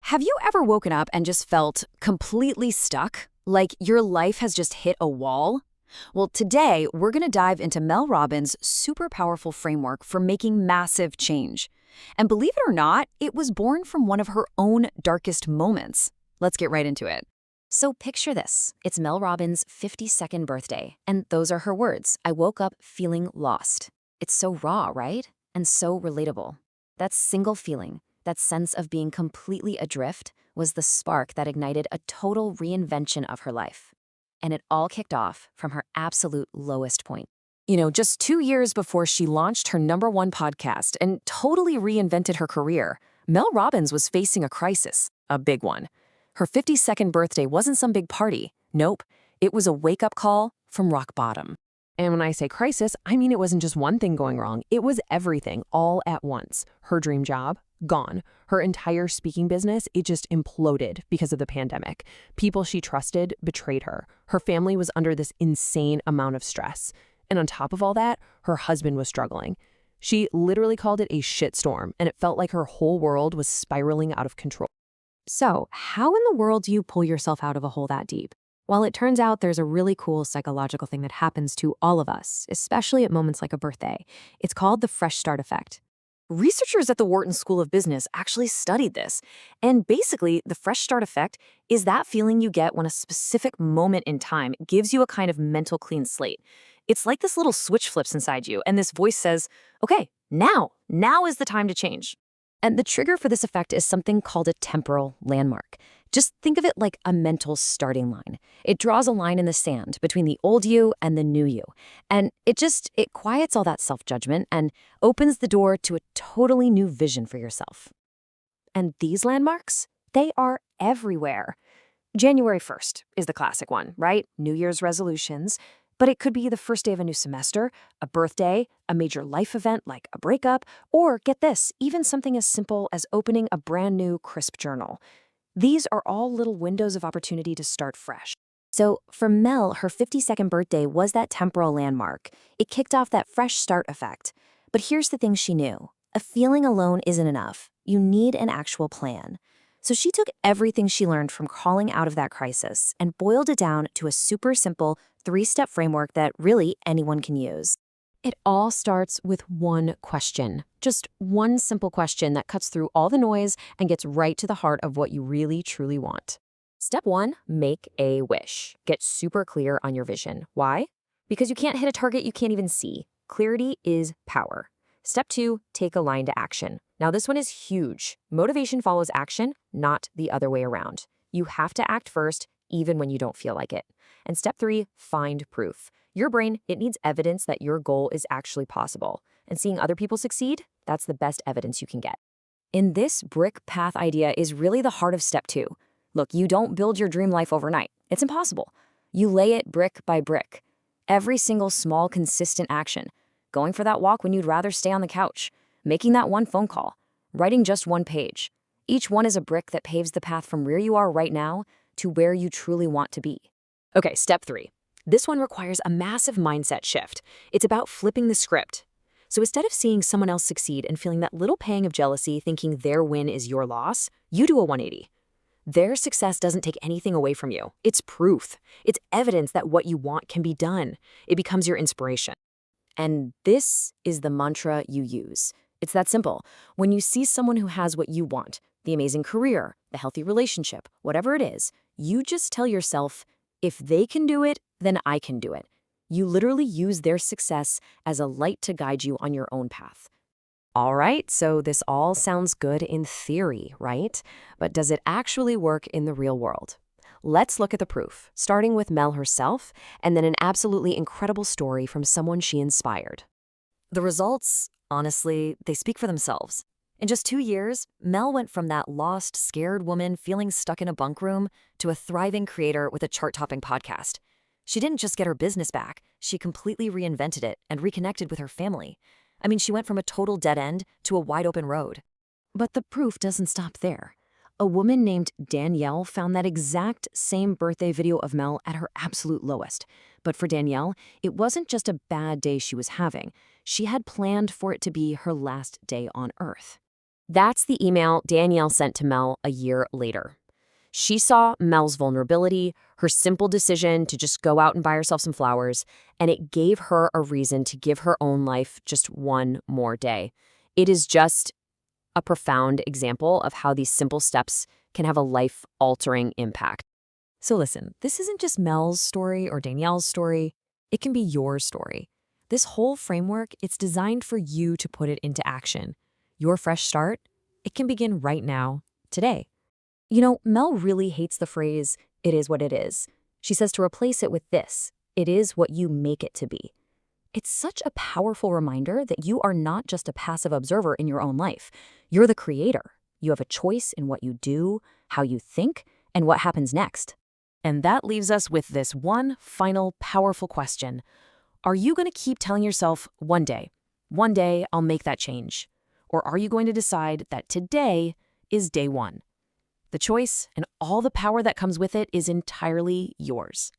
Have you ever woken up and just felt completely stuck? Like your life has just hit a wall? Well, today we're going to dive into Mel Robbins' super powerful framework for making massive change. And believe it or not, it was born from one of her own darkest moments. Let's get right into it. So picture this. It's Mel Robbins' 52nd birthday, and those are her words. I woke up feeling lost. It's so raw, right? And so relatable. That single feeling, that sense of being completely adrift, was the spark that ignited a total reinvention of her life. And it all kicked off from her absolute lowest point. Just 2 years before she launched her #1 podcast and totally reinvented her career, Mel Robbins was facing a crisis, a big one. Her 52nd birthday wasn't some big party. Nope, it was a wake-up call from rock bottom. And when I say crisis, I mean it wasn't just one thing going wrong. It was everything, all at once. Her dream job, gone. Her entire speaking business, it just imploded because of the pandemic. People she trusted betrayed her. Her family was under this insane amount of stress. And on top of all that, her husband was struggling. She literally called it a shitstorm, and it felt like her whole world was spiraling out of control. So, how in the world do you pull yourself out of a hole that deep? Well, it turns out there's a really cool psychological thing that happens to all of us, especially at moments like a birthday. It's called the fresh start effect. Researchers at the Wharton School of Business actually studied this. And basically, the fresh start effect is that feeling you get when a specific moment in time gives you a kind of mental clean slate. It's like this little switch flips inside you, and this voice says, okay, now is the time to change. And the trigger for this effect is something called a temporal landmark. Just think of it like a mental starting line. It draws a line in the sand between the old you and the new you. And it quiets all that self-judgment and opens the door to a totally new vision for yourself. And these landmarks, they are everywhere. January 1st is the classic one, right? New Year's resolutions. But it could be the first day of a new semester, a birthday, a major life event like a breakup, or get this, even something as simple as opening a brand new crisp journal. These are all little windows of opportunity to start fresh. So for Mel, her 52nd birthday was that temporal landmark. It kicked off that fresh start effect. But here's the thing she knew. A feeling alone isn't enough. You need an actual plan. So she took everything she learned from crawling out of that crisis and boiled it down to a super simple 3-step framework that really anyone can use. It all starts with one question. Just one simple question that cuts through all the noise and gets right to the heart of what you really, truly want. Step 1, make a wish. Get super clear on your vision. Why? Because you can't hit a target you can't even see. Clarity is power. Step 2, take a line to action. Now this one is huge. Motivation follows action, not the other way around. You have to act first, even when you don't feel like it. And step 3, find proof. Your brain, it needs evidence that your goal is actually possible. And seeing other people succeed, that's the best evidence you can get. In this brick path idea is really the heart of step 2. Look, you don't build your dream life overnight. It's impossible. You lay it brick by brick. Every single small, consistent action. Going for that walk when you'd rather stay on the couch. Making that one phone call. Writing just one page. Each one is a brick that paves the path from where you are right now to where you truly want to be. Okay, step 3. This one requires a massive mindset shift. It's about flipping the script. So instead of seeing someone else succeed and feeling that little pang of jealousy thinking their win is your loss, you do a 180. Their success doesn't take anything away from you. It's proof. It's evidence that what you want can be done. It becomes your inspiration. And this is the mantra you use. It's that simple. When you see someone who has what you want, the amazing career, the healthy relationship, whatever it is, you just tell yourself, if they can do it, then I can do it. You literally use their success as a light to guide you on your own path. All right, so this all sounds good in theory, right? But does it actually work in the real world? Let's look at the proof, starting with Mel herself, and then an absolutely incredible story from someone she inspired. The results, honestly, they speak for themselves. In just 2 years, Mel went from that lost, scared woman feeling stuck in a bunk room to a thriving creator with a chart-topping podcast. She didn't just get her business back, she completely reinvented it and reconnected with her family. I mean, she went from a total dead end to a wide-open road. But the proof doesn't stop there. A woman named Danielle found that exact same birthday video of Mel at her absolute lowest. But for Danielle, it wasn't just a bad day she was having. She had planned for it to be her last day on Earth. That's the email Danielle sent to Mel a year later. She saw Mel's vulnerability, her simple decision to just go out and buy herself some flowers, and it gave her a reason to give her own life just one more day. It is just a profound example of how these simple steps can have a life-altering impact. So listen, this isn't just Mel's story or Danielle's story. It can be your story. This whole framework, it's designed for you to put it into action. Your fresh start, it can begin right now, today. You know, Mel really hates the phrase, "it is what it is." She says to replace it with this, "it is what you make it to be." It's such a powerful reminder that you are not just a passive observer in your own life. You're the creator. You have a choice in what you do, how you think, and what happens next. And that leaves us with this one final powerful question. Are you going to keep telling yourself, one day I'll make that change? Or are you going to decide that today is day one? The choice and all the power that comes with it is entirely yours.